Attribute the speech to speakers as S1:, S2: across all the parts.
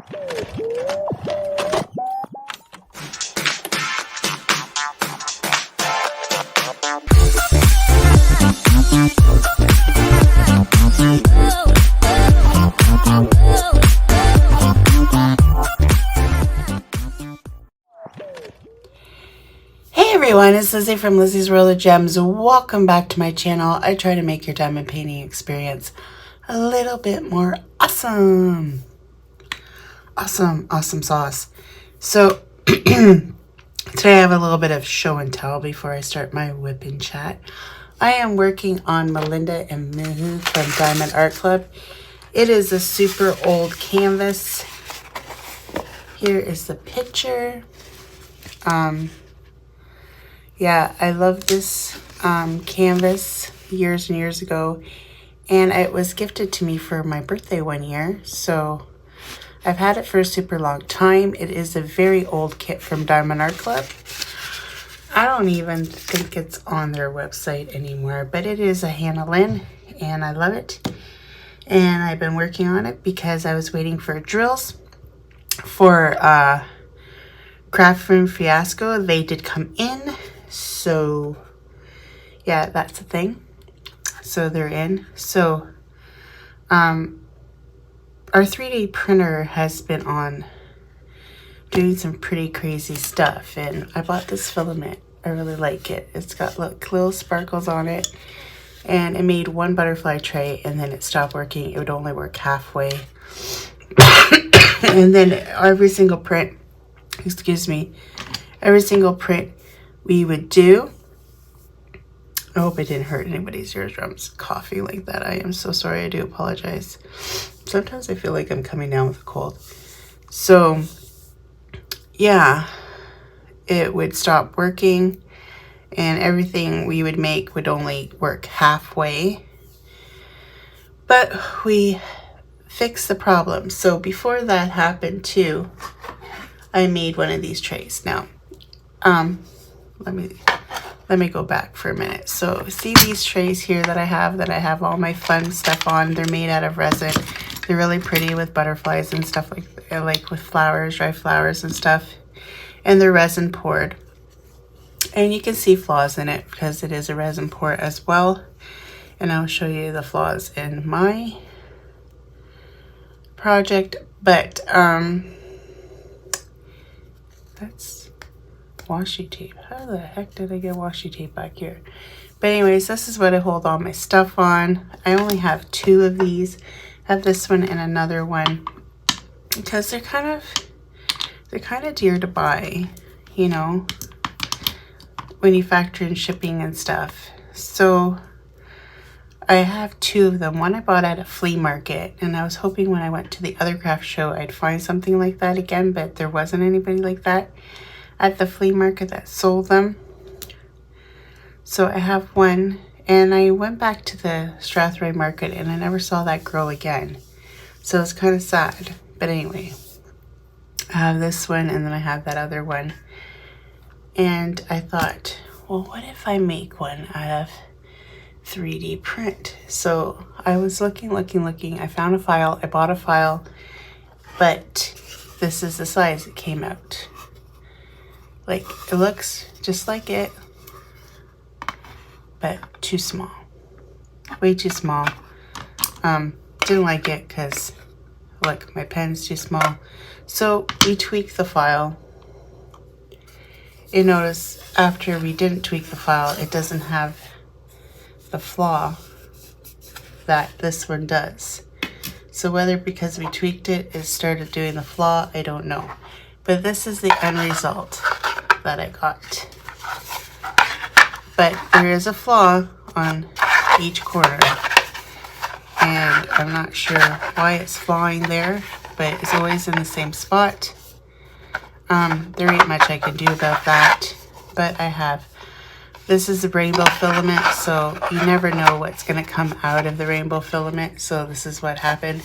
S1: Hey everyone, it's Lizzie from Lizzie's World of Gems. Welcome back to my channel. I try to make your diamond painting experience a little bit more awesome. Awesome sauce. So today I have a little bit of show and tell before I start my Wip&Chat. I am working on Melinda and Mihu from Diamond Art Club. It is a super old canvas. Here is the picture. Yeah, I love this canvas years and years ago, and it was gifted to me for my birthday one year, so I've had it for a super long time. It is a very old kit from Diamond Art Club. I don't even think it's on their website anymore, but it is a Hannah Lynn, and I love it. And I've been working on it because I was waiting for drills for Craft Room Fiasco. They did come in. So yeah, that's the thing. So they're in. So our 3D printer has been on doing some pretty crazy stuff, and I bought this filament. I really like it. It's got little sparkles on it, and it made one butterfly tray, and then it stopped working. It would only work halfway. And then every single print, every single print we would do. I hope I didn't hurt anybody's eardrums coughing like that. I am so sorry. I do apologize. Sometimes I feel like I'm coming down with a cold. So yeah, it would stop working, and everything we would make would only work halfway. But we fixed the problem. So before that happened too, I made one of these trays. Now, let me go back for a minute. So see these trays here that I have all my fun stuff on. They're made out of resin. They're really pretty with butterflies and stuff like with flowers, dry flowers and stuff. And they're resin poured. And you can see flaws in it because it is a resin pour as well. And I'll show you the flaws in my project. But that's washi tape. How the heck did I get washi tape back here? But anyways, this is what I hold all my stuff on. I only have 2 of these. I have this one and another one because they're kind of dear to buy, you know, when you factor in shipping and stuff. So I have 2 of them. One I bought at a flea market, and I was hoping when I went to the other craft show I'd find something like that again, but there wasn't anybody like that at the flea market that sold them. So I have one, and I went back to the Strathroy market and I never saw that girl again. So it's kind of sad. But anyway, I have this one, and then I have that other one. And I thought, well, what if I make one out of 3D print? So I was looking. I found a file. I bought a file, but this is the size it came out. Like, it looks just like it, but too small. Way too small. Didn't like it because, look, my pen's too small. So we tweaked the file. You notice after we didn't tweak the file, it doesn't have the flaw that this one does. So whether because we tweaked it, it started doing the flaw, I don't know. But this is the end result that I got. But there is a flaw on each corner, and I'm not sure why it's flawing there, but it's always in the same spot. There ain't much I can do about that, but I have. This is the rainbow filament, so you never know what's going to come out of the rainbow filament. So this is what happened.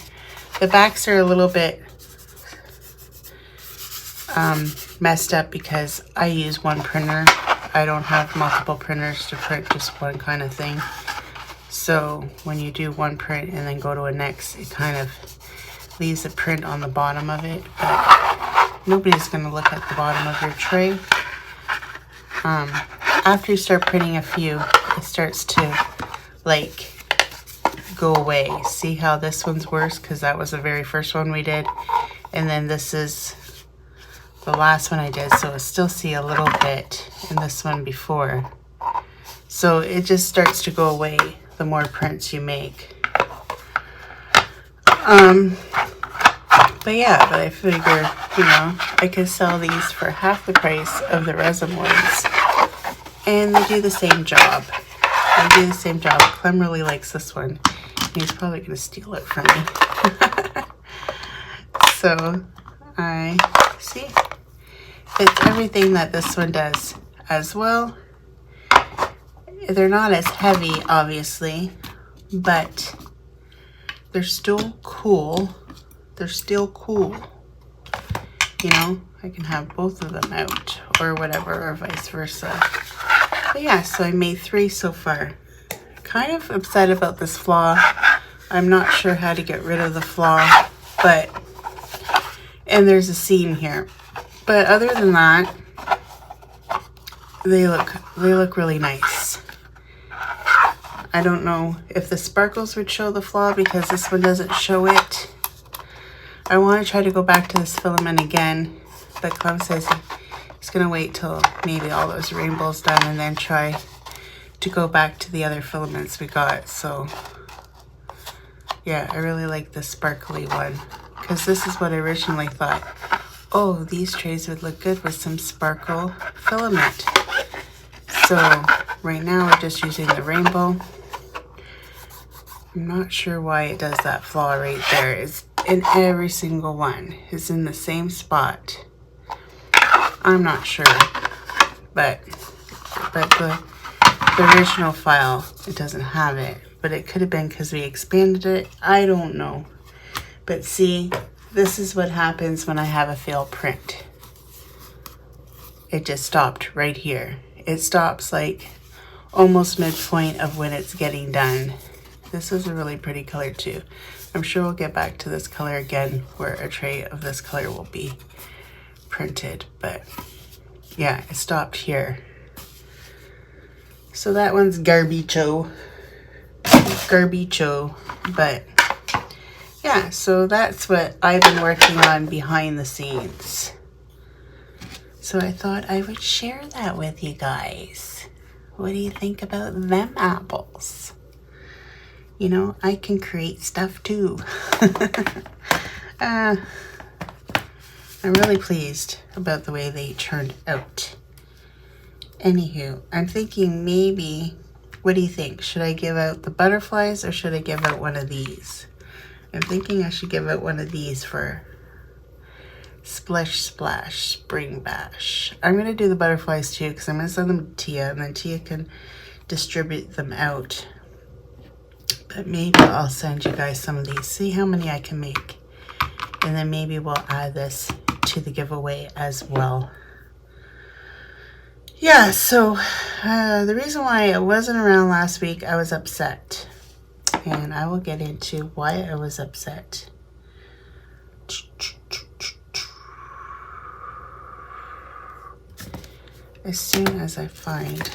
S1: The backs are a little bit messed up because I use one printer. I don't have multiple printers to print just one kind of thing. So when you do one print and then go to a next, it kind of leaves a print on the bottom of it, but nobody's going to look at the bottom of your tray. After you start printing a few, it starts to like go away. See how this one's worse, because that was the very first one we did, and then this is the last one I did, so I still see a little bit in this one before. So it just starts to go away the more prints you make. But yeah, but I figure, you know, I could sell these for half the price of the resin ones. And they do the same job. They do the same job. Clem really likes this one. He's probably going to steal it from me. So, I see. It's everything that this one does as well. They're not as heavy, obviously, but they're still cool. They're still cool. You know, I can have both of them out or whatever, or vice versa. But yeah, so I made 3 so far. Kind of upset about this flaw. I'm not sure how to get rid of the flaw, but, and there's a seam here. But other than that, they look really nice. I don't know if the sparkles would show the flaw because this one doesn't show it. I want to try to go back to this filament again, but Clem says he's going to wait till maybe all those rainbows done and then try to go back to the other filaments we got. So yeah, I really like the sparkly one because this is what I originally thought. Oh, these trays would look good with some sparkle filament. So right now we're just using the rainbow. I'm not sure why it does that flaw right there. It's in every single one. It's in the same spot. I'm not sure, but the original file, it doesn't have it. But it could have been because we expanded it. I don't know. But see, this is what happens when I have a failed print. It just stopped right here. It stops like almost midpoint of when it's getting done. This is a really pretty color too. I'm sure we'll get back to this color again where a tray of this color will be printed. But yeah, it stopped here. So that one's garbicho. But yeah, so that's what I've been working on behind the scenes. So I thought I would share that with you guys. What do you think about them apples? You know, I can create stuff too. I'm really pleased about the way they turned out. Anywho, I'm thinking maybe, what do you think? Should I give out the butterflies or should I give out one of these? I'm thinking I should give out one of these for Splish Splash Spring Bash. I'm going to do the butterflies too because I'm going to send them to Tia and then Tia can distribute them out. But maybe I'll send you guys some of these. See how many I can make. And then maybe we'll add this to the giveaway as well. Yeah, so the reason why I wasn't around last week, I was upset. And I will get into why I was upset. As soon as I find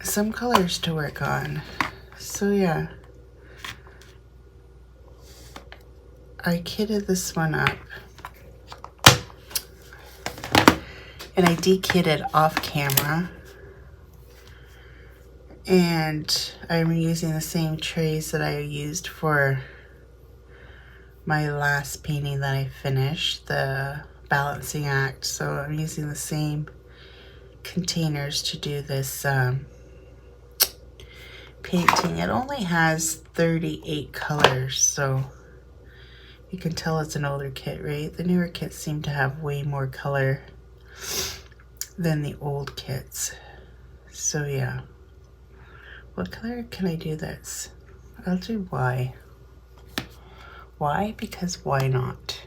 S1: some colors to work on. So yeah, I kitted this one up and I de-kitted off camera, and I'm using the same trays that I used for my last painting that I finished, the balancing act. So I'm using the same containers to do this painting. It only has 38 colors, so you can tell it's an older kit, right? The newer kits seem to have way more color than the old kits. So yeah, what color can I do this? I'll do Y. Why? Because why not?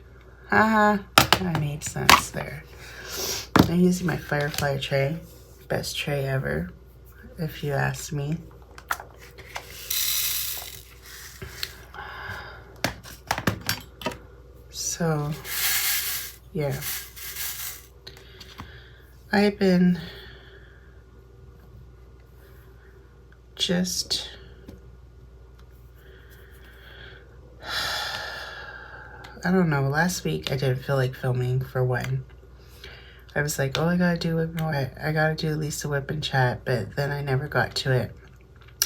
S1: Haha, that made sense there. I'm using my Firefly tray. Best tray ever, if you ask me. So, yeah. I've been just I don't know, last week I didn't feel like filming for one. I was like, oh, I gotta do at least a Wip&Chat, but then I never got to it.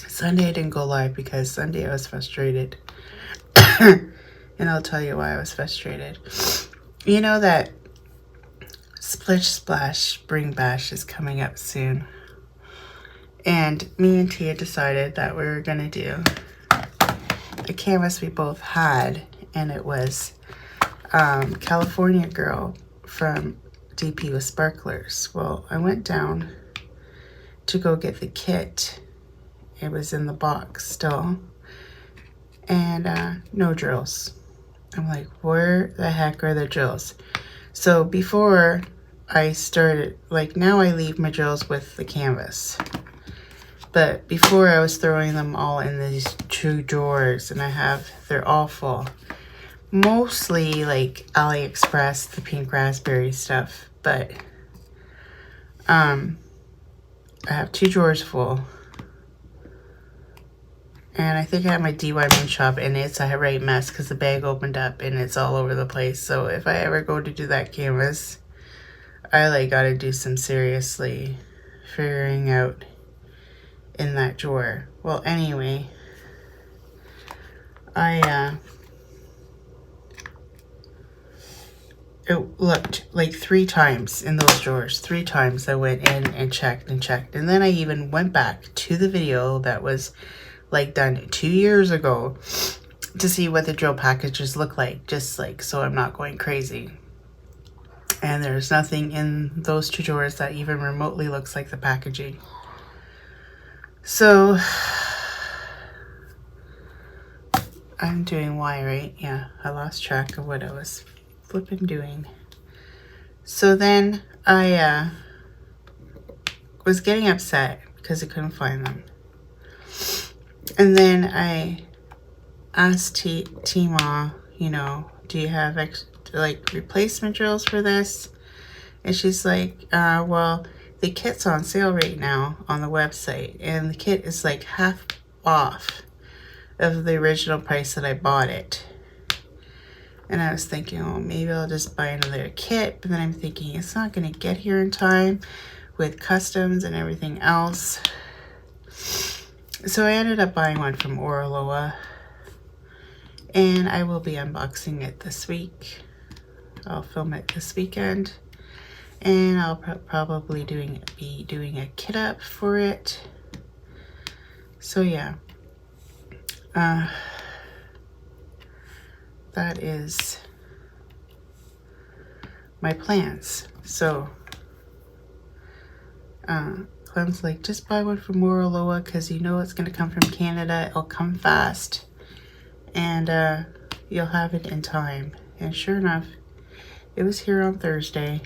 S1: Sunday I didn't go live because Sunday I was frustrated. And I'll tell you why I was frustrated. You know that Splish Splash Spring Bash is coming up soon. And me and Tia decided that we were gonna do a canvas we both had, and it was California Girl from DP with Sparklers. Well, I went down to go get the kit. It was in the box still. And no drills. I'm like, where the heck are the drills? So before I started, like now I leave my drills with the canvas. But before I was throwing them all in these 2 drawers, and they're all full. Mostly like AliExpress, the pink raspberry stuff, but I have 2 drawers full. And I think I have my DIY Moon Shop, and it's a right mess because the bag opened up and it's all over the place. So if I ever go to do that canvas, I like gotta do some seriously figuring out in that drawer. Well, anyway, it looked like 3 times in those drawers. 3 times I went in and checked and checked. And then I even went back to the video that was like done 2 years ago to see what the drill packages look like, just like so I'm not going crazy. And there's nothing in those 2 drawers that even remotely looks like the packaging. So I'm doing Y, right? Yeah, I lost track of what I was flipping doing. So then I was getting upset because I couldn't find them. And then I asked Tima, you know, do you have replacement drills for this? And she's like, well, the kit's on sale right now on the website, and the kit is like half off of the original price that I bought it. And I was thinking, oh, maybe I'll just buy another kit. But then I'm thinking it's not going to get here in time with customs and everything else. So I ended up buying one from Oraloa, and I will be unboxing it this week. I'll film it this weekend, and I'll probably be doing a kit up for it. So yeah, that is my plans. So Clem's like, just buy one from Oraloa because you know it's going to come from Canada. It'll come fast, and you'll have it in time. And sure enough, it was here on Thursday.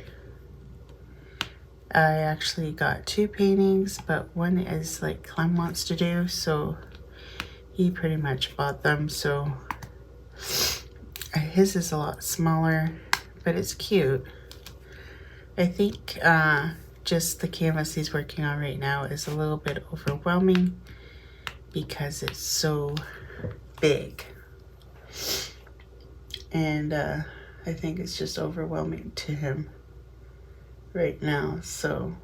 S1: I actually got 2 paintings, but one is like Clem wants to do, so he pretty much bought them. So his is a lot smaller, but it's cute. I think just the canvas he's working on right now is a little bit overwhelming because it's so big. And I think it's just overwhelming to him right now. So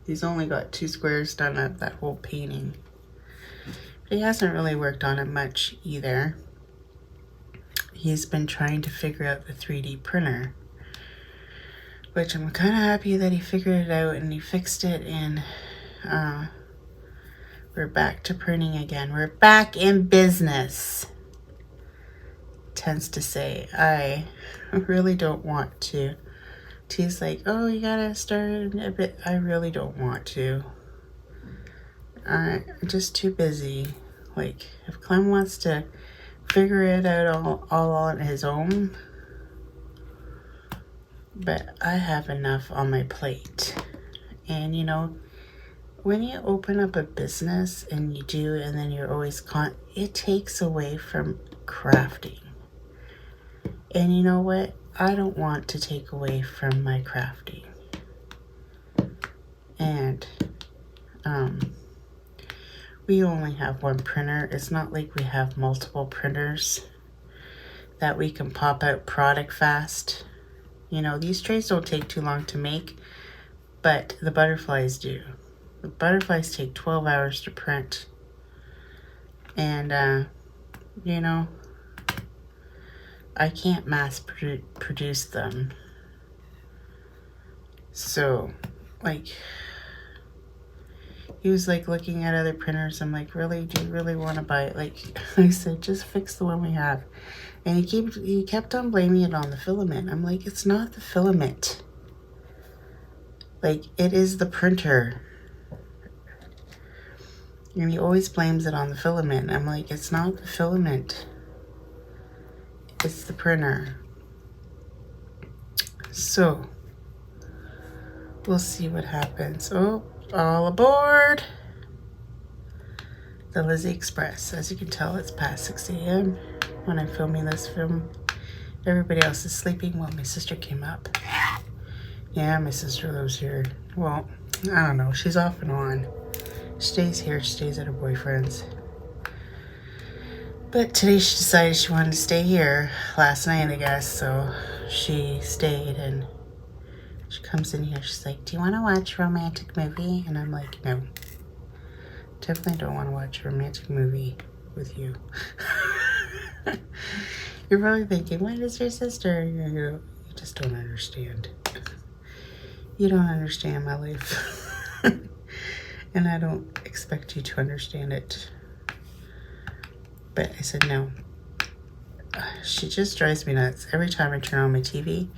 S1: he's only got 2 squares done of that whole painting. But he hasn't really worked on it much either. He's been trying to figure out the 3D printer, which I'm kind of happy that he figured it out and he fixed it, and we're back to printing again. We're back in business. Tends to say, I really don't want to. T's like, oh, you gotta start a bit. I really don't want to. I'm just too busy. Like, if Clem wants to figure it out all on his own, but I have enough on my plate. And you know, when you open up a business and you do, and then you're always it takes away from crafting. And you know what? I don't want to take away from my crafting. And we only have one printer. It's not like we have multiple printers that we can pop out product fast. You know, these trays don't take too long to make, but the butterflies do. The butterflies take 12 hours to print. And, you know, I can't mass produce them. So, like, he was like looking at other printers. I'm like, really? Do you really want to buy it? Like I said, just fix the one we have. And he kept on blaming it on the filament. I'm like, it's not the filament. Like, it is the printer. And he always blames it on the filament. I'm like, it's not the filament. It's the printer. So, we'll see what happens. Oh, all aboard the Lizzie Express. As you can tell, it's past 6 a.m. when I'm filming this film. Everybody else is sleeping. Well, my sister came up. Yeah, my sister lives here. Well, I don't know. She's off and on. Stays here. She stays at her boyfriend's. But today she decided she wanted to stay here. Last night, I guess. So she stayed, and she comes in here. She's like, do you want to watch a romantic movie? And I'm like, no. Definitely don't want to watch a romantic movie with you. You're probably thinking, what is your sister? You just don't understand. You don't understand my life. And I don't expect you to understand it. But I said no. She just drives me nuts. Every time I turn on my TV,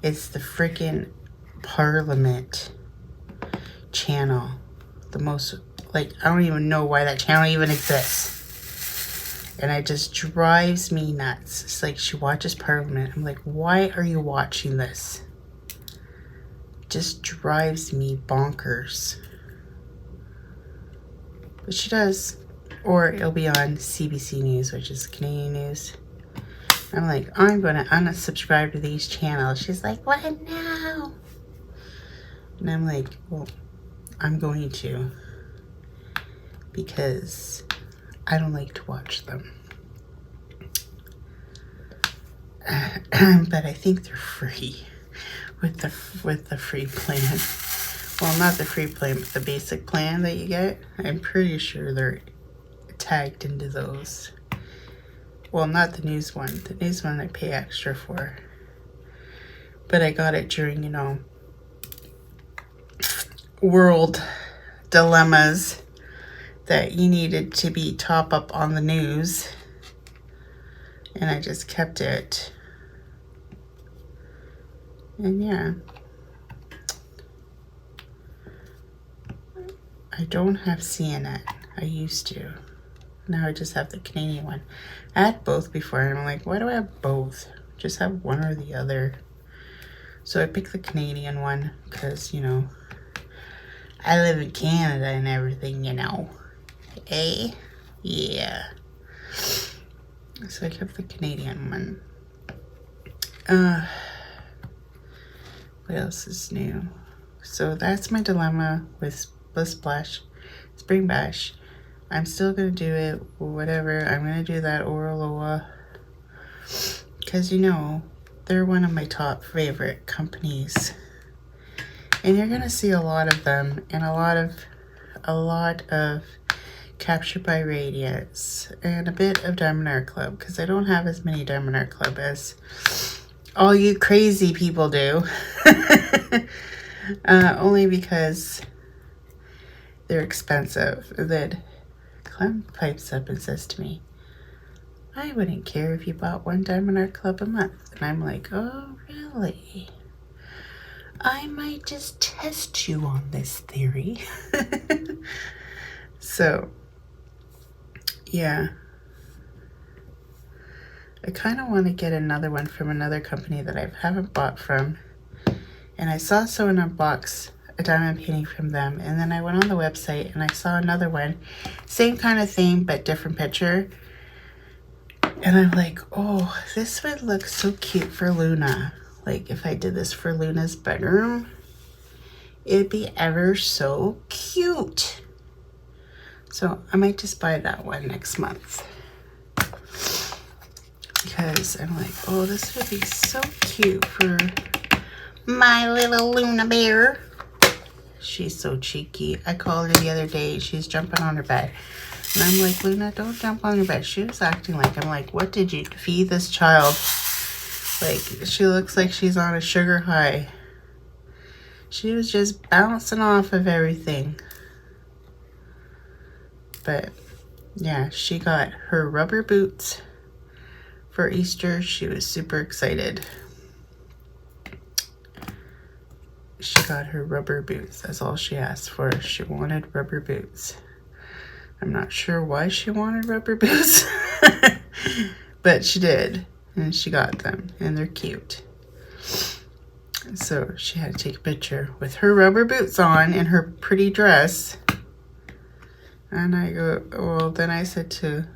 S1: it's the freaking Parliament channel. The most, like, I don't even know why that channel even exists. And it just drives me nuts. It's like she watches Parliament. I'm like, why are you watching this? Just drives me bonkers. But she does. Or it'll be on CBC News, which is Canadian news. I'm like, I'm going to unsubscribe to these channels. She's like, what now? And I'm like, well, I'm going to. Because I don't like to watch them. But I think they're free with the free plan. Well, not the free plan, but the basic plan that you get. I'm pretty sure they're tagged into those. Well, not the news one. The news one I pay extra for. But I got it during, you know, world dilemmas that you needed to be top up on the news. And I just kept it. And yeah. I don't have CNN. I used to. Now I just have the Canadian one. I had both before, and I'm like, why do I have both? Just have one or the other. So I picked the Canadian one because, you know, I live in Canada and everything, you know. Eh? Yeah. So I kept the Canadian one. What else is new? So that's my dilemma with Bliss Splash Spring Bash. I'm still going to do it, whatever. I'm going to do that Oraloa. Because, you know, they're one of my top favorite companies. And you're going to see a lot of them. And a lot of Captured by Radiance. And a bit of Diamond Art Club. Because I don't have as many Diamond Art Club as all you crazy people do. Only because they're expensive. That Clem pipes up and says to me, I wouldn't care if you bought one Diamond Art Club a month. And I'm like, oh, really? I might just test you on this theory. So, yeah. I kind of want to get another one from another company that I haven't bought from. And I saw someone unbox a diamond painting from them, and then I went on the website and I saw another one, same kind of thing but different picture, And I'm like, oh, this would look so cute for Luna. Like if I did this for Luna's bedroom, it'd be ever so cute. So I might just buy that one next month. Because I'm like, oh, this would be so cute for my little Luna bear. She's so cheeky. I called her the other day. She's jumping on her bed. And I'm like, Luna, don't jump on your bed. She was acting like, I'm like, what did you feed this child? Like, she looks like she's on a sugar high. She was just bouncing off of everything. But, yeah, she got her rubber boots for Easter. She was super excited. She got her rubber boots. That's all she asked for. She wanted rubber boots. I'm not sure why she wanted rubber boots, but she did, and she got them, and they're cute. So she had to take a picture with her rubber boots on and her pretty dress. And I go, well, then I said to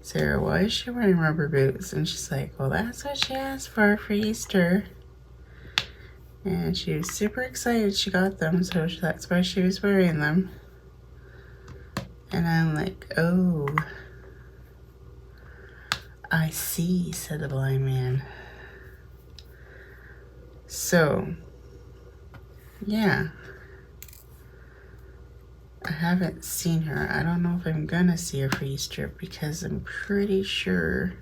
S1: Sarah, why is she wearing rubber boots? And she's like, well, that's what she asked for Easter. And she was super excited she got them, so that's why she was wearing them. And I'm like, oh, I see, said the blind man. So, yeah. I haven't seen her. I don't know if I'm gonna see her for Easter because I'm pretty sure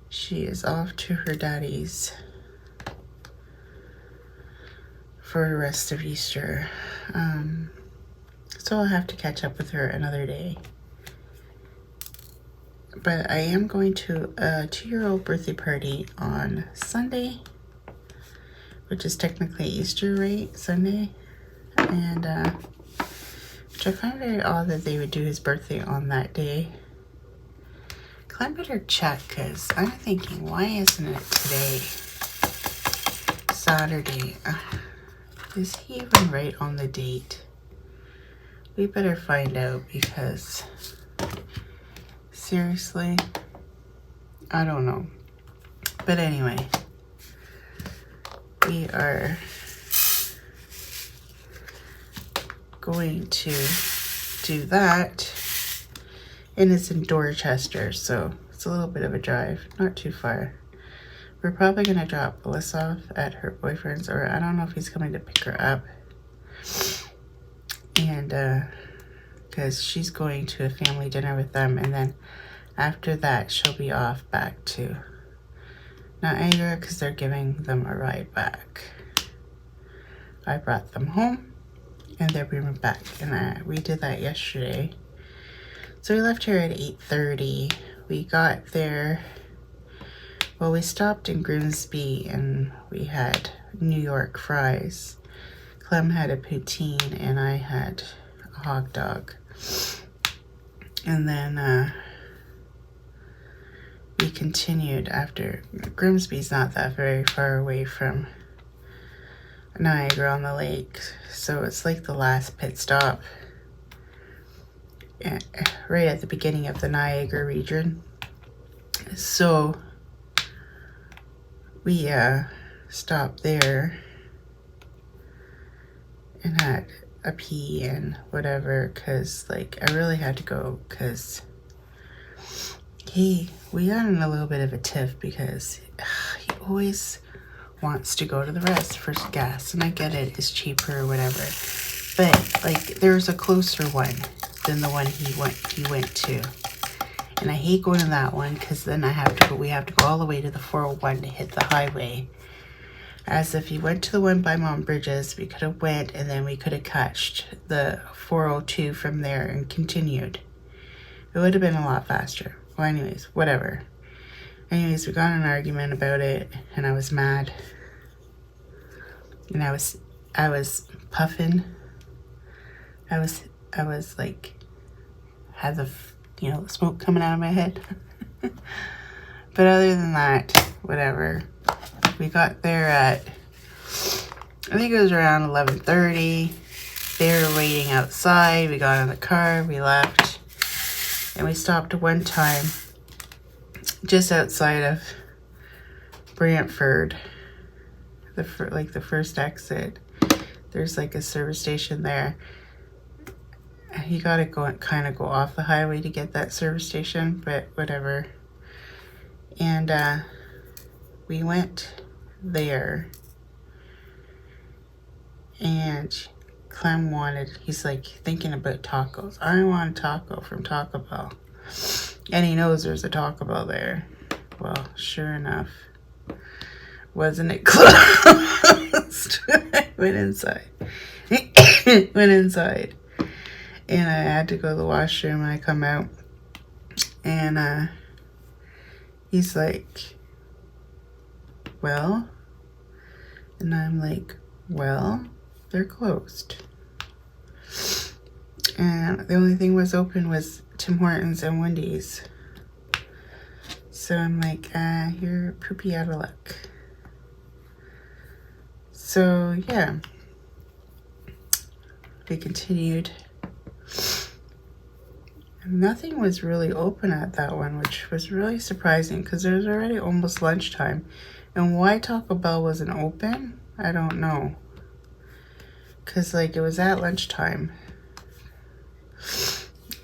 S1: she is off to her daddy's for the rest of Easter. So I'll have to catch up with her another day. But I am going to a 2-year-old birthday party on Sunday, which is technically Easter, right? Sunday. And, which I find very odd that they would do his birthday on that day. I better check, because I'm thinking, why isn't it today? Saturday. Is he even right on the date? We better find out, because seriously, I don't know. But anyway, we are going to do that. And it's in Dorchester, so it's a little bit of a drive, not too far. We're probably going to drop Alyssa off at her boyfriend's, or I don't know if he's coming to pick her up. And, because she's going to a family dinner with them, and then after that, she'll be off back to Niagara, because they're giving them a ride back. I brought them home, and they're bringing back, and we did that yesterday. So we left here at 8:30. We got there, well, we stopped in Grimsby, and we had New York fries. Clem had a poutine, and I had a hot dog. And then we continued after. Grimsby's not that very far away from Niagara on the Lake, so it's like the last pit stop right at the beginning of the Niagara region. So we stopped there and had a pee and whatever, because like I really had to go, because we got in a little bit of a tiff, because he always wants to go to the rest for gas, and I get it, it's cheaper or whatever, but like there's a closer one than the one he went to, and I hate going to that one, because then we have to go all the way to the 401 to hit the highway. As if you went to the one by Mount Bridges, we could have went, and then we could have catched the 402 from there and continued. It would have been a lot faster. Well, anyways, whatever. Anyways, we got in an argument about it, and I was mad. And I was puffing. I was like, had the smoke coming out of my head. But other than that, whatever. We got there at, I think it was around 11:30. They were waiting outside. We got in the car, we left. And we stopped one time just outside of Brantford, the first exit. There's like a service station there. You gotta go off the highway to get that service station, but whatever. And we went there, and Clem he's like thinking about tacos. I want a taco from Taco Bell. And he knows there's a Taco Bell there. Well, sure enough, wasn't it closed? I went inside. And I had to go to the washroom, and I come out, and he's like, well? And I'm like, well, they're closed. And the only thing was open was Tim Hortons and Wendy's. So I'm like, you're poopy out of luck. So, yeah. We continued. Nothing was really open at that one, which was really surprising because it was already almost lunchtime. And why Taco Bell wasn't open, I don't know. Because, like, it was at lunchtime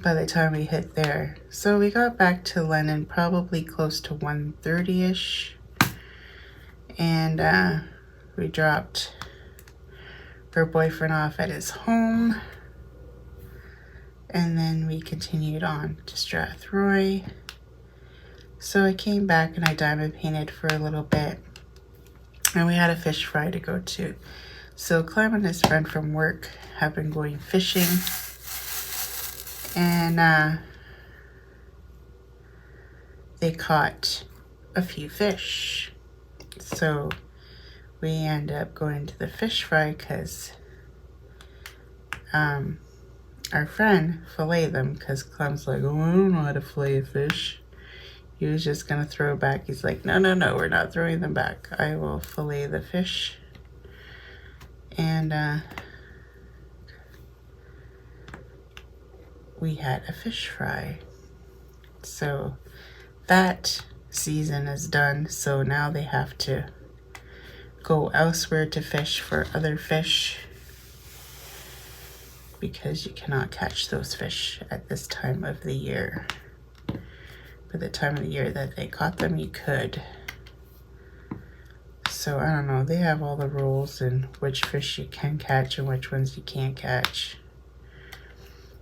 S1: by the time we hit there. So we got back to Lennon probably close to 1:30-ish. And we dropped her boyfriend off at his home. And then we continued on to Strathroy. So I came back and I diamond painted for a little bit. And we had a fish fry to go to. So Clem and his friend from work have been going fishing. And they caught a few fish. So we end up going to the fish fry because our friend filleted them because Clem's like, oh, I don't know how to fillet a fish. He was just going to throw it back. He's like, no, we're not throwing them back. I will fillet the fish. And we had a fish fry. So that season is done. So now they have to go elsewhere to fish for other fish, because you cannot catch those fish at this time of the year. By the time of the year that they caught them, you could. So I don't know, they have all the rules and which fish you can catch and which ones you can't catch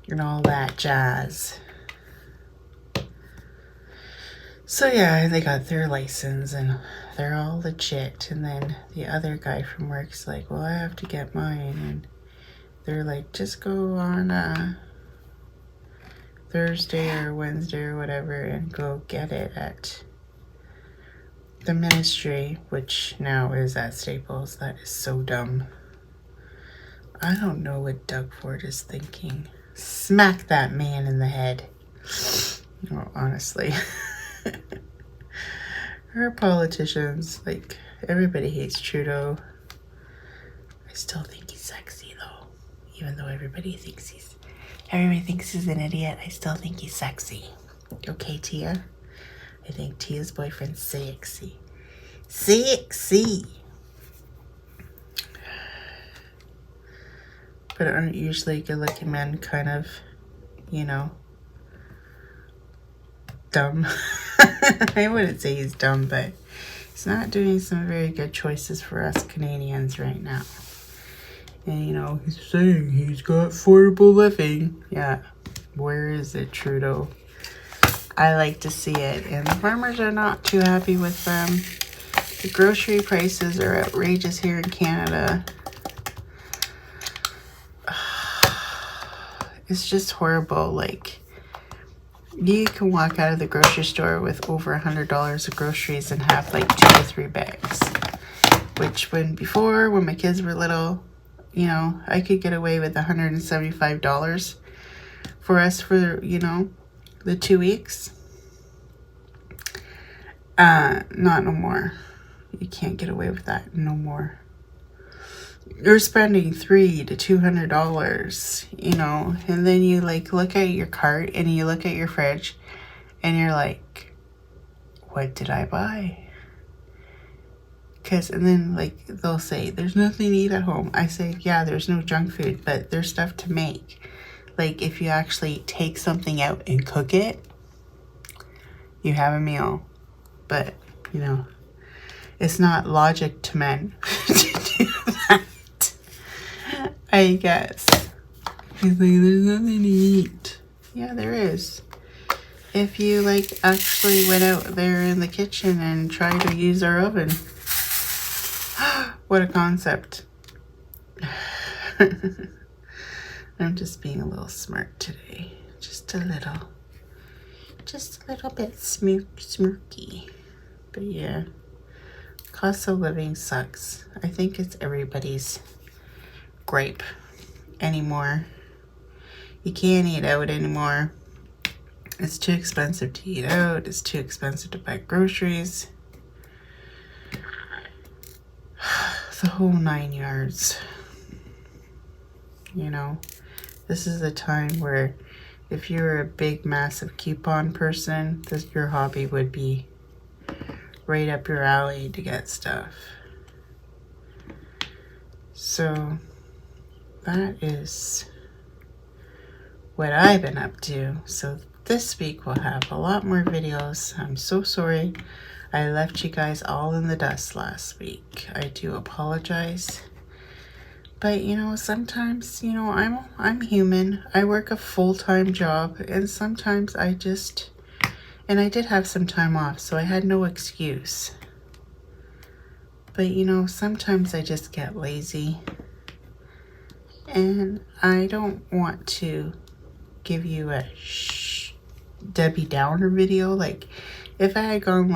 S1: and all that jazz. So yeah, they got their license and they're all legit. And then the other guy from work's like, well, I have to get mine. And they're like, just go on Thursday or Wednesday or whatever and go get it at the Ministry, which now is at Staples. That is so dumb. I don't know what Doug Ford is thinking. Smack that man in the head. Oh, honestly. Our politicians, like, everybody hates Trudeau. I still think he's sexy though. Even though everybody thinks he's an idiot, I still think he's sexy. Okay, Tia? I think Tia's boyfriend's sexy. Sexy! But aren't usually good-looking men kind of, you know, dumb? I wouldn't say he's dumb, but he's not doing some very good choices for us Canadians right now. And, you know, he's saying he's got affordable living. Yeah. Where is it, Trudeau? I like to see it. And the farmers are not too happy with them. The grocery prices are outrageous here in Canada. It's just horrible. Like, you can walk out of the grocery store with over $100 of groceries and have like 2 or 3 bags. Which when my kids were little, you know, I could get away with $175 for us for, you know, the 2 weeks. Not no more. You can't get away with that no more. you're spending $300 to $200, you know, and then you like look at your cart and you look at your fridge and you're like, what did I buy? And then like they'll say, there's nothing to eat at home. I say, yeah, there's no junk food, but there's stuff to make. Like if you actually take something out and cook it, you have a meal. But, you know, it's not logic to men to do that, I guess. He's like, there's nothing to eat. Yeah, there is. If you like actually went out there in the kitchen and tried to use our oven. What a concept. I'm just being a little smart today. Just a little bit smirky. But yeah, cost of living sucks. I think it's everybody's gripe anymore. You can't eat out anymore. It's too expensive to eat out. It's too expensive to buy groceries. The whole 9 yards. You know, this is a time where if you're a big, massive coupon person, your hobby would be right up your alley to get stuff. So that is what I've been up to. So this week we'll have a lot more videos. I'm so sorry I left you guys all in the dust last week. I do apologize. But, you know, sometimes, you know, I'm human. I work a full-time job, and sometimes I did have some time off, so I had no excuse. But, you know, sometimes I just get lazy. And I don't want to give you a Debbie Downer video. Like, if I had gone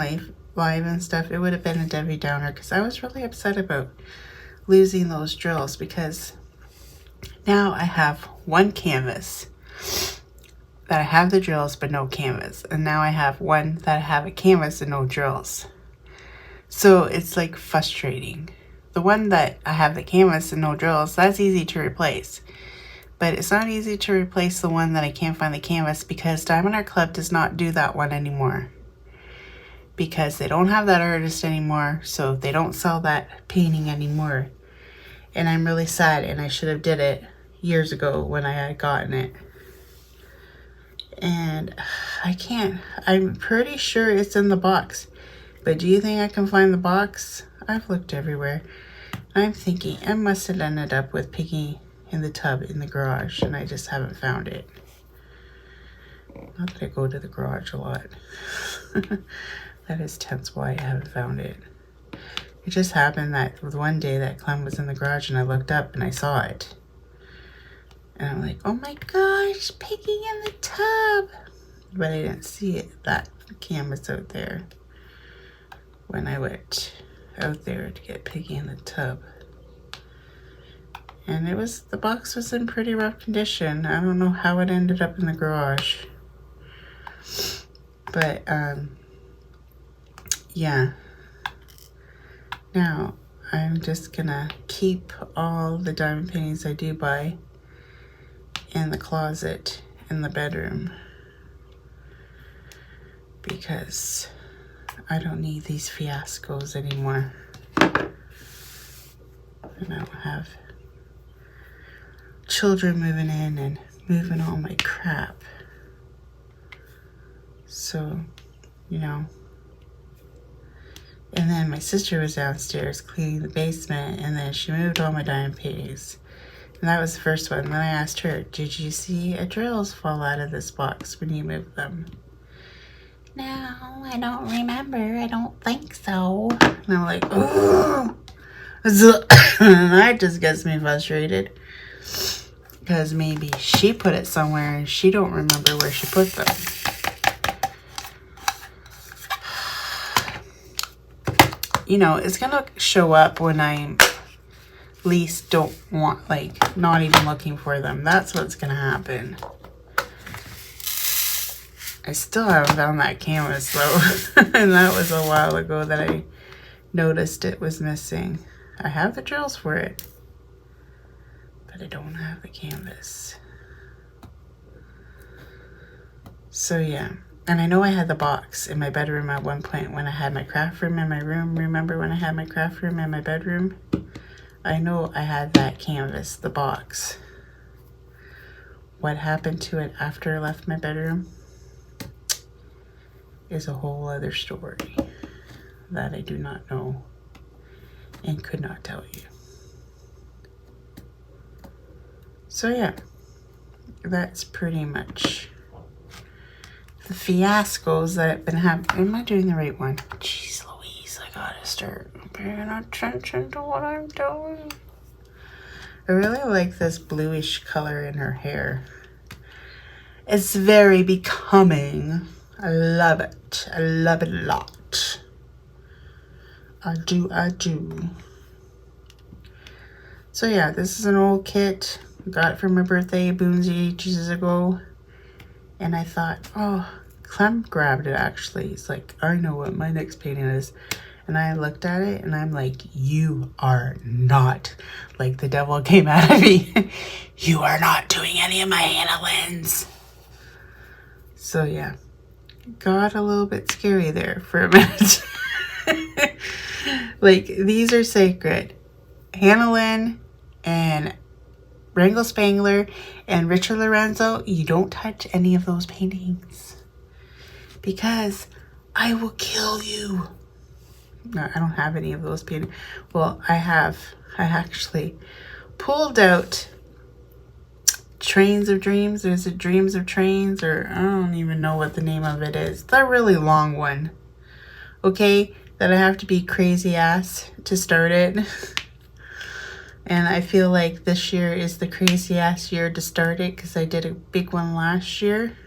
S1: live and stuff, it would have been a Debbie Downer, because I was really upset about losing those drills, because now I have one canvas that I have the drills but no canvas, and now I have one that I have a canvas and no drills. So it's like frustrating. The one that I have the canvas and no drills, that's easy to replace, but it's not easy to replace the one that I can't find the canvas, because Diamond Art Club does not do that one anymore, because they don't have that artist anymore, so they don't sell that painting anymore. And I'm really sad, and I should have did it years ago when I had gotten it. And I can't. I'm pretty sure it's in the box. But do you think I can find the box? I've looked everywhere. I'm thinking I must have ended up with picking in the tub in the garage, and I just haven't found it. Not that I go to the garage a lot. That is tense why I haven't found it. It just happened that one day that Clem was in the garage and I looked up and I saw it. And I'm like, oh my gosh, piggy in the tub. But I didn't see it, that canvas out there, when I went out there to get piggy in the tub. And the box was in pretty rough condition. I don't know how it ended up in the garage. But, yeah. Now, I'm just gonna keep all the diamond paintings I do buy in the closet in the bedroom, because I don't need these fiascos anymore. And I don't have children moving in and moving all my crap. So, you know. And then my sister was downstairs cleaning the basement, and then she moved all my diamond paintings. And that was the first one. Then I asked her, did you see a drills fall out of this box when you moved them? No, I don't remember. I don't think so. And I'm like, oh. That just gets me frustrated, because maybe she put it somewhere and she don't remember where she put them. You know, it's gonna show up when I least don't want, like, not even looking for them. That's what's gonna happen. I still haven't found that canvas though. And that was a while ago that I noticed it was missing. I have the drills for it. but I don't have the canvas. So yeah, and I know I had the box in my bedroom at one point when I had my craft room in my room. Remember when I had my craft room in my bedroom? I know I had that canvas, the box. What happened to it after I left my bedroom is a whole other story that I do not know and could not tell you. So yeah, that's pretty much the fiascos that I've been having. Am I doing the right one? Jeez Louise, I gotta start paying attention to what I'm doing. I really like this bluish color in her hair. It's very becoming. I love it. I love it a lot. I do. So yeah, this is an old kit. Got it for my birthday boonsy ages ago. And I thought, oh, Clem grabbed it actually. He's like, I know what my next painting is. And I looked at it and I'm like, you are not. Like the devil came out of me. You are not doing any of my Hannah Lynn's. So yeah, got a little bit scary there for a minute. Like, these are sacred. Hannah Lynn and Wrangle Spangler and Richard Lorenzo, you don't touch any of those paintings because I will kill you. No, I don't have any of those paintings. Well, I actually pulled out Trains of Dreams. Is it Dreams of Trains? Or I don't even know what the name of it is. The really long one. Okay? That I have to be crazy ass to start it. And I feel like this year is the crazy ass year to start it because I did a big one last year.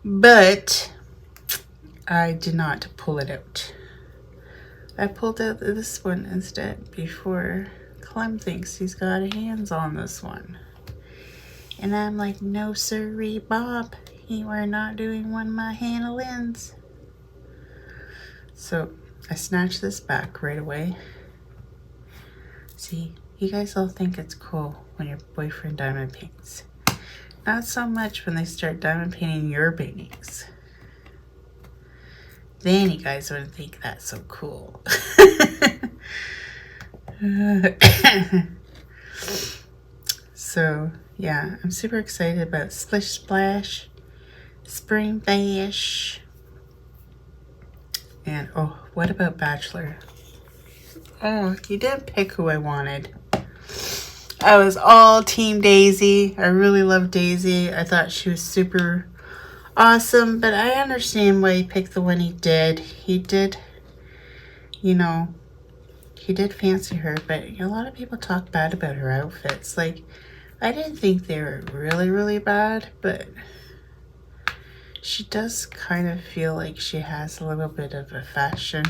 S1: But I did not pull it out. I pulled out this one instead before Clem thinks he's got hands on this one. And I'm like, no sirree, Bob. You are not doing one of my Hannah Lynn's. So I snatched this back right away. See, you guys all think it's cool when your boyfriend diamond paints. Not so much when they start diamond painting your paintings. Then you guys wouldn't think that's so cool. So yeah, I'm super excited about Splish Splash, Spring Bash, and oh, what about Bachelor? Oh, you didn't pick who I wanted. I was all Team Daisy. I really love Daisy. I thought she was super awesome, but I understand why he picked the one he did. He did, you know, he did fancy her, but a lot of people talk bad about her outfits. Like, I didn't think they were really, really bad, but she does kind of feel like she has a little bit of a fashion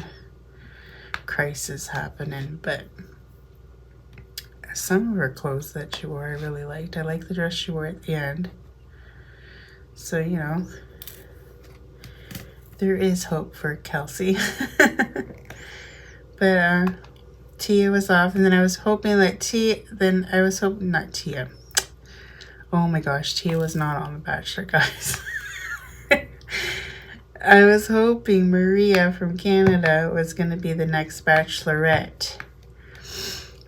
S1: crisis happening, but some of her clothes that she wore I really liked. I like the dress she wore at the end. So, you know, there is hope for Kelsey. But Tia was off, and then I was hoping that not Tia. Oh my gosh, Tia was not on The Bachelor, guys. I was hoping Maria from Canada was going to be the next Bachelorette.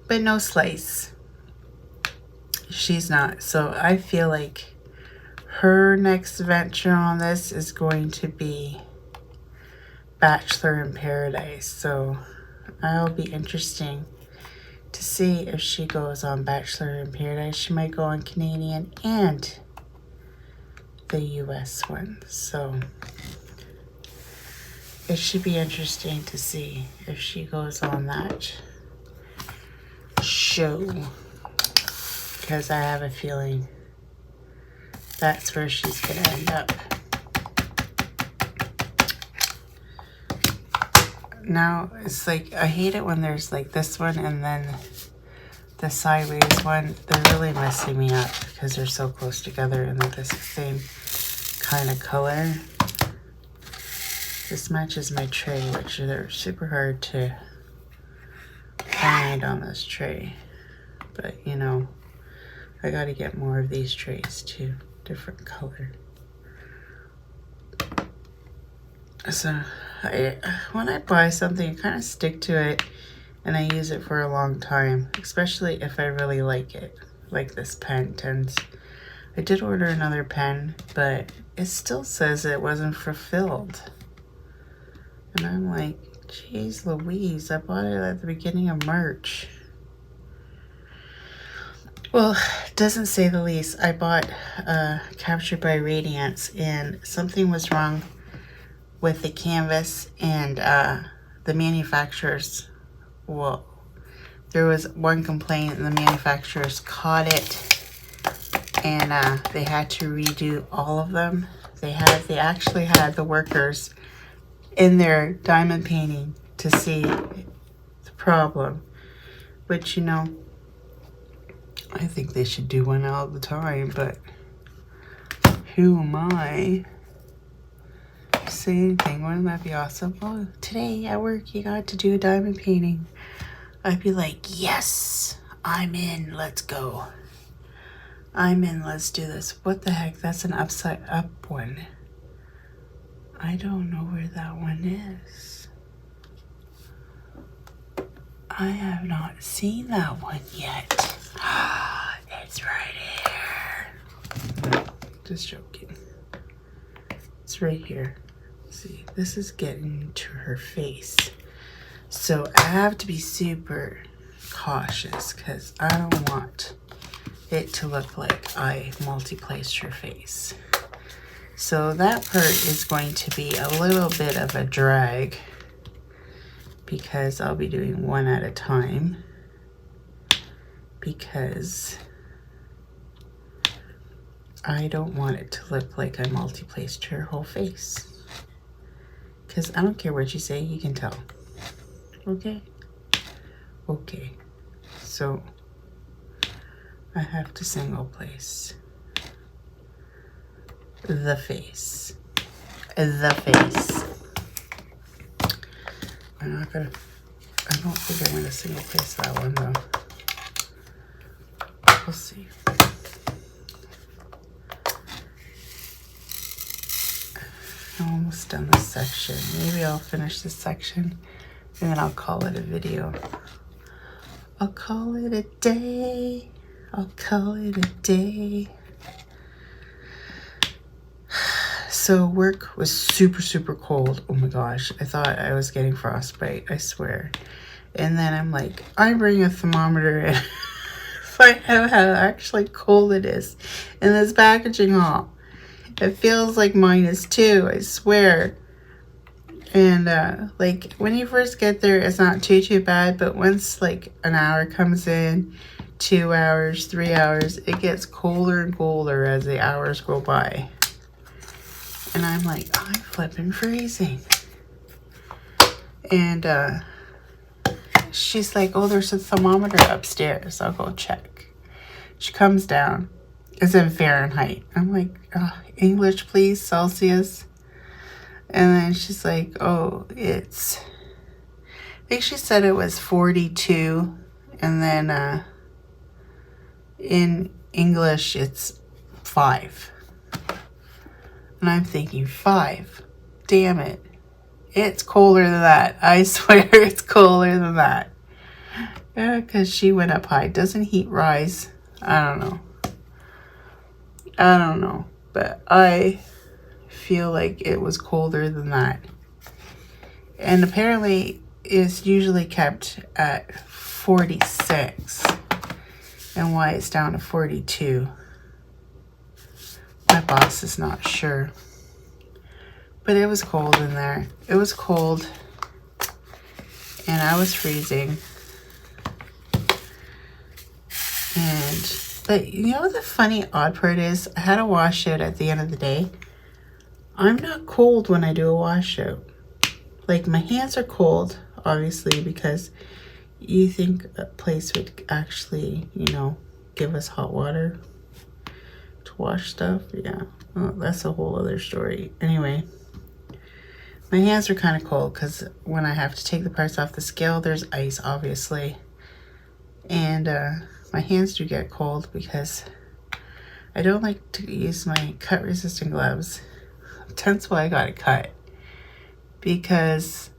S1: But no Slice. She's not. So I feel like her next venture on this is going to be Bachelor in Paradise. So that'll be interesting to see if she goes on Bachelor in Paradise. She might go on Canadian and the US one. So it should be interesting to see if she goes on that show, because I have a feeling that's where she's gonna end up. Now it's like, I hate it when there's like this one and then the sideways one. They're really messing me up because they're so close together and they're the same kind of color. This matches my tray, which they're super hard to find on this tray. But, you know, I gotta get more of these trays too. Different color. So, when I buy something, I kind of stick to it. And I use it for a long time. Especially if I really like it. Like this pen tends. I did order another pen, but it still says it wasn't fulfilled. And I'm like, geez Louise, I bought it at the beginning of March. Well, doesn't say the least. I bought Captured by Radiance, and something was wrong with the canvas, and the manufacturers, well, there was one complaint, and the manufacturers caught it, and they had to redo all of them. They actually had the workers in their diamond painting to see the problem, which, you know, I think they should do one all the time, but who am I to say anything? Wouldn't that be awesome? Oh, today at work you got to do a diamond painting. I'd be like, yes, I'm in, let's go. I'm in, let's do this. What the heck? That's an upside up one. I don't know where that one is. I have not seen that one yet. It's right here. Just joking. It's right here. See, this is getting to her face. So I have to be super cautious because I don't want it to look like I multi-placed her face. So that part is going to be a little bit of a drag because I'll be doing one at a time because I don't want it to look like I multi-placed her whole face. Because I don't care what you say, you can tell. Okay? Okay. So I have to single place the face. The face. I'm not gonna, I don't think I'm gonna single place that one though. We'll see. I'm almost done this section. Maybe I'll finish this section and then I'll call it a video. I'll call it a day. I'll call it a day. So work was super, super cold. Oh my gosh. I thought I was getting frostbite. I swear. And then I'm like, I bring a thermometer in. Find out how actually cold it is in this packaging haul. It feels like -2, I swear. And like when you first get there, it's not too bad, but once like an hour comes in, 2 hours, 3 hours, it gets colder and colder as the hours go by. And I'm like, I'm flipping freezing. And she's like, oh, there's a thermometer upstairs. I'll go check. She comes down. It's in Fahrenheit. I'm like, English, please, Celsius. And then she's like, oh, it's, I think she said it was 42. And then in English, it's 5. And I'm thinking, 5? Damn it. It's colder than that. I swear it's colder than that. Yeah, because she went up high. Doesn't heat rise? I don't know. I don't know. But I feel like it was colder than that. And apparently it's usually kept at 46. And why it's down to 42. My boss is not sure. But it was cold in there. It was cold. And I was freezing. But you know what the funny odd part is? I had a washout at the end of the day. I'm not cold when I do a washout. Like my hands are cold, obviously, because you think a place would actually, you know, give us hot water to wash stuff. Yeah, well, that's a whole other story. Anyway, my hands are kind of cold because when I have to take the parts off the scale, there's ice, obviously. And my hands do get cold because I don't like to use my cut resistant gloves. That's why I got it cut, because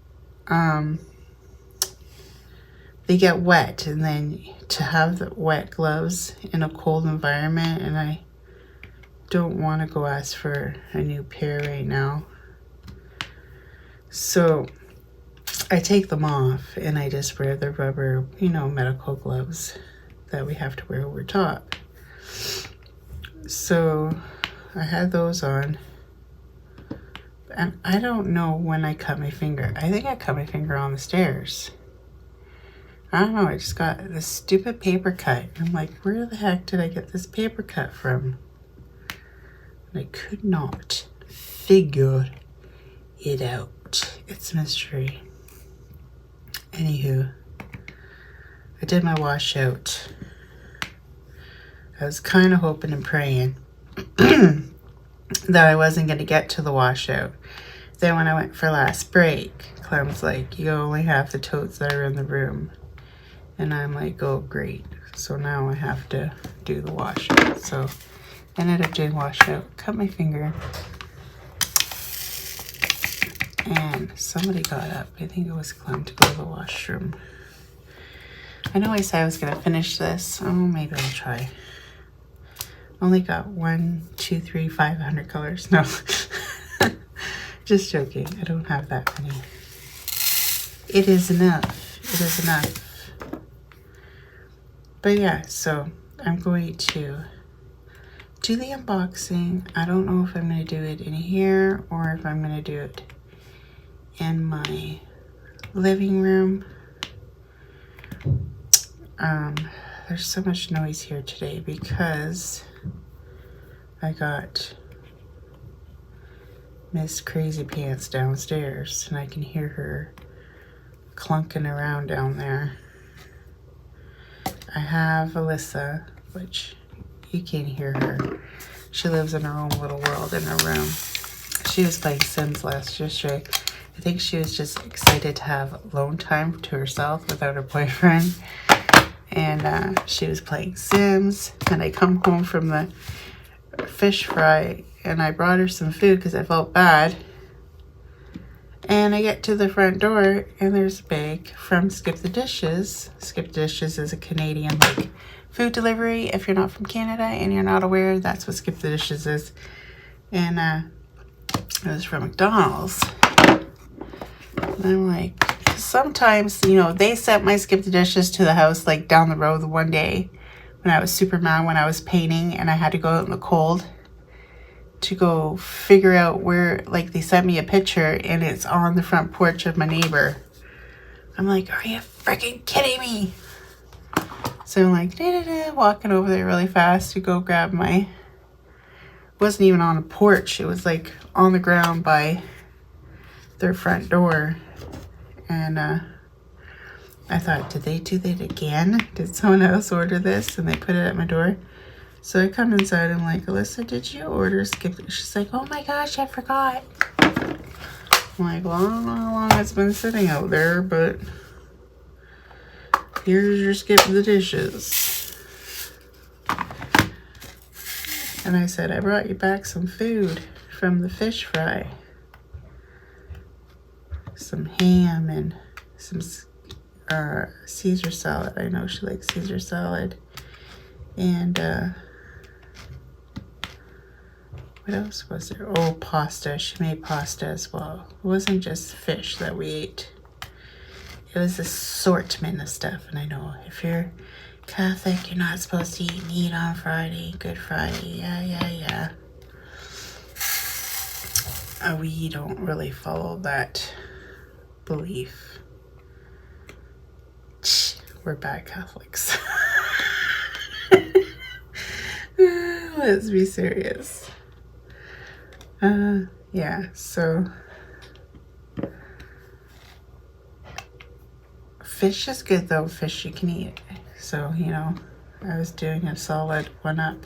S1: they get wet, and then to have the wet gloves in a cold environment, and I don't want to go ask for a new pair right now. So I take them off and I just wear the rubber, you know, medical gloves that we have to wear over top. So I had those on, and I don't know when I cut my finger. I think I cut my finger on the stairs. I don't know, I just got this stupid paper cut. I'm like, where the heck did I get this paper cut from? And I could not figure it out. It's a mystery. Anywho, I did my washout. I was kind of hoping and praying that I wasn't going to get to the washout. Then when I went for last break, Clem's like, you only have the totes that are in the room. And I'm like, oh, great. So now I have to do the washout. So I ended up doing washout, cut my finger. And somebody got up. I think it was Clem, to go to the washroom. I know I said I was going to finish this. Oh, maybe I'll try. Only got 500 colors. No. Just joking. I don't have that many. It is enough. It is enough. But yeah, so I'm going to do the unboxing. I don't know if I'm going to do it in here or if I'm going to do it in my living room. There's so much noise here today because I got Miss Crazy Pants downstairs and I can hear her clunking around down there. I have Alyssa, which you can't hear her. She lives in her own little world in her room. She was playing Sims yesterday. I think she was just excited to have alone time to herself without her boyfriend. And she was playing Sims. And I come home from the fish fry and I brought her some food because I felt bad. And I get to the front door and there's a bag from Skip the Dishes. Skip the Dishes is a Canadian food delivery. If you're not from Canada and you're not aware, that's what Skip the Dishes is. And it was from McDonald's. And I'm like, sometimes, you know, they sent my Skip the Dishes to the house down the road the one day when I was super mad when I was painting and I had to go out in the cold to go figure out where, they sent me a picture and it's on the front porch of my neighbor. I'm like, are you freaking kidding me? So I'm like, walking over there really fast to go grab my, wasn't even on a porch. It was on the ground by their front door. And I thought, did they do that again? Did someone else order this and they put it at my door? So I come inside and I'm like, Alyssa, did you order Skip? She's like, oh my gosh, I forgot. I'm like, well, I don't know how long it's been sitting out there, but here's your Skip the Dishes. And I said, I brought you back some food from the fish fry. Some ham and some Caesar salad. I know she likes Caesar salad. And what else was there? Oh, pasta. She made pasta as well. It wasn't just fish that we ate. It was an assortment of stuff. And I know if you're Catholic, you're not supposed to eat meat on Friday. Good Friday. Yeah. We don't really follow that belief. We're bad Catholics. Let's be serious. Yeah, so fish is good though. Fish you can eat. So, you know, I was doing a solid one up,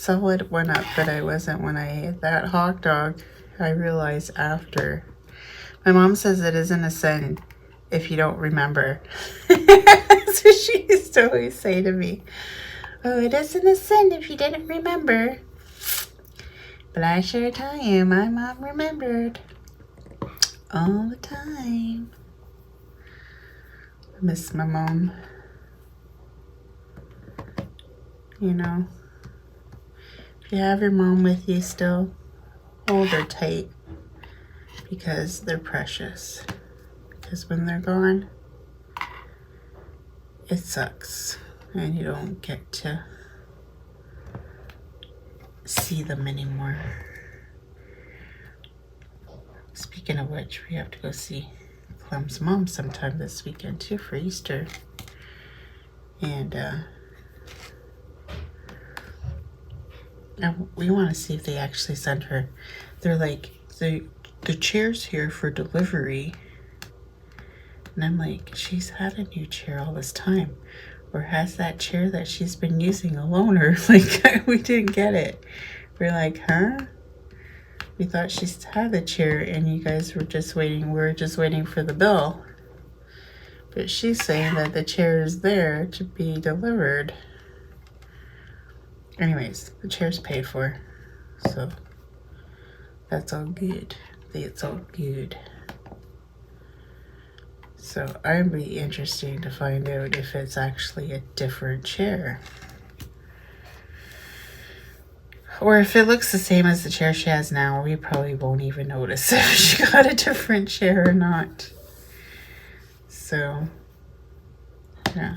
S1: but I wasn't when I ate that hot dog. I realized after. My mom says it isn't a sin if you don't remember. That's what she used to always say to me. Oh, it isn't a sin if you didn't remember. But I sure tell you, my mom remembered all the time. I miss my mom. You know, if you have your mom with you still, hold her tight, because they're precious. Because when they're gone, it sucks, and you don't get to see them anymore. Speaking of which, we have to go see Clem's mom sometime this weekend too for Easter. And we want to see if they actually send her. They're like, the chair's here for delivery. And I'm like, she's had a new chair all this time. Or has that chair that she's been using a loaner? Like, we didn't get it. We're like, huh? We thought she's had the chair and you guys were just waiting. We were just waiting for the bill. But she's saying that the chair is there to be delivered. Anyways, the chair's paid for. So, that's all good. It's all good. So I'd be interested to find out if it's actually a different chair. Or if it looks the same as the chair she has now, we probably won't even notice if she got a different chair or not. So, yeah.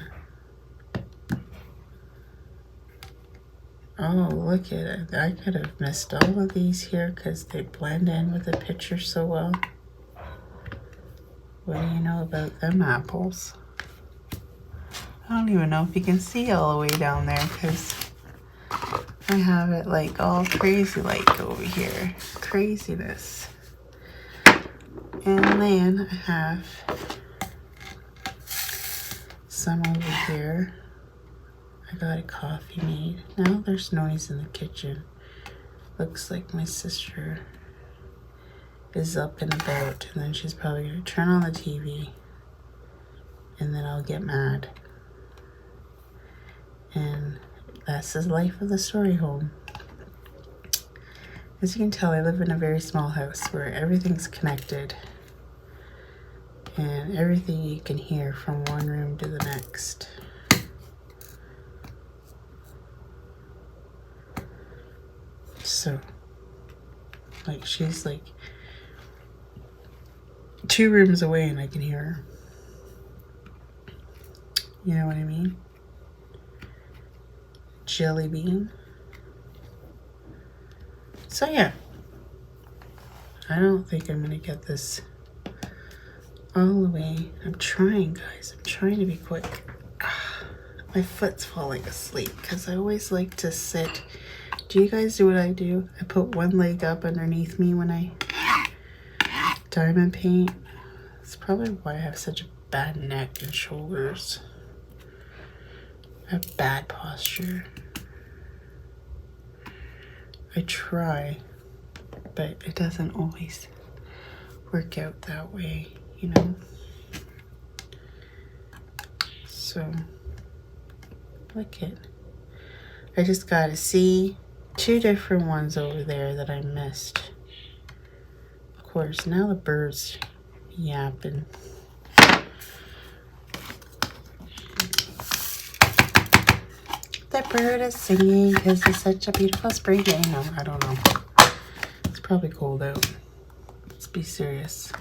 S1: Oh, look at it. I could have missed all of these here because they blend in with the picture so well. What do you know about them apples? I don't even know if you can see all the way down there because I have it like all crazy like over here. Craziness. And then I have some over here. I got a coffee made. Now there's noise in the kitchen. Looks like my sister is up and about, and then she's probably gonna turn on the TV, and then I'll get mad. And that's the life of the story home. As you can tell, I live in a very small house where everything's connected, and everything you can hear from one room to the next. So, like, she's like 2 rooms away and I can hear her. You know what I mean? Jelly bean. So yeah, I don't think I'm gonna get this all the way. I'm trying, guys. I'm trying to be quick. My foot's falling asleep because I always like to sit. Do you guys do what I do? I put one leg up underneath me when I diamond paint. That's probably why I have such a bad neck and shoulders. I have bad posture. I try, but it doesn't always work out that way, you know? So, look it. I just gotta see 2 different ones over there that I missed. Of course, now the bird's yapping. The bird is singing because it's such a beautiful spring day. No, I don't know. It's probably cold out. Let's be serious.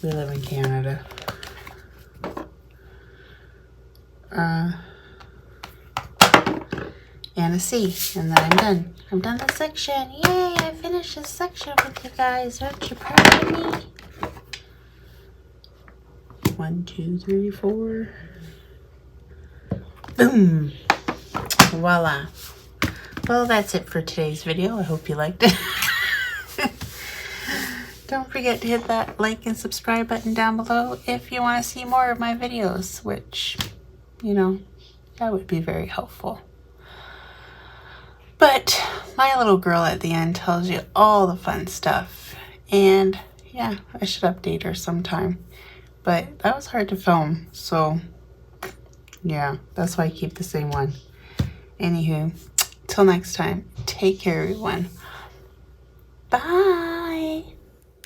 S1: We live in Canada. And a C, and then I'm done. I'm done the section. Yay, I finished this section with you guys. Aren't you proud of me? 1, 2, 3, 4. Boom. Voila. Well, that's it for today's video. I hope you liked it. Don't forget to hit that like and subscribe button down below if you want to see more of my videos, which, you know, that would be very helpful. But my little girl at the end tells you all the fun stuff. And yeah, I should update her sometime. but that was hard to film. So yeah, that's why I keep the same one. Anywho, till next time, take care, everyone. Bye.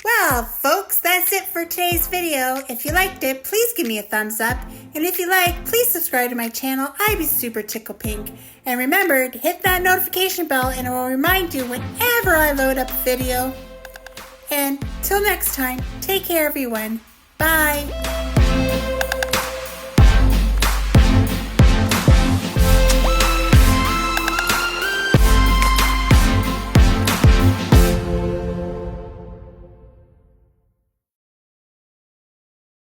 S1: Well, folks, that's it for today's video. If you liked it, please give me a thumbs up. And if you like, please subscribe to my channel. I'd be super tickle pink. And remember to hit that notification bell and it will remind you whenever I load up a video. And till next time, take care, everyone. Bye.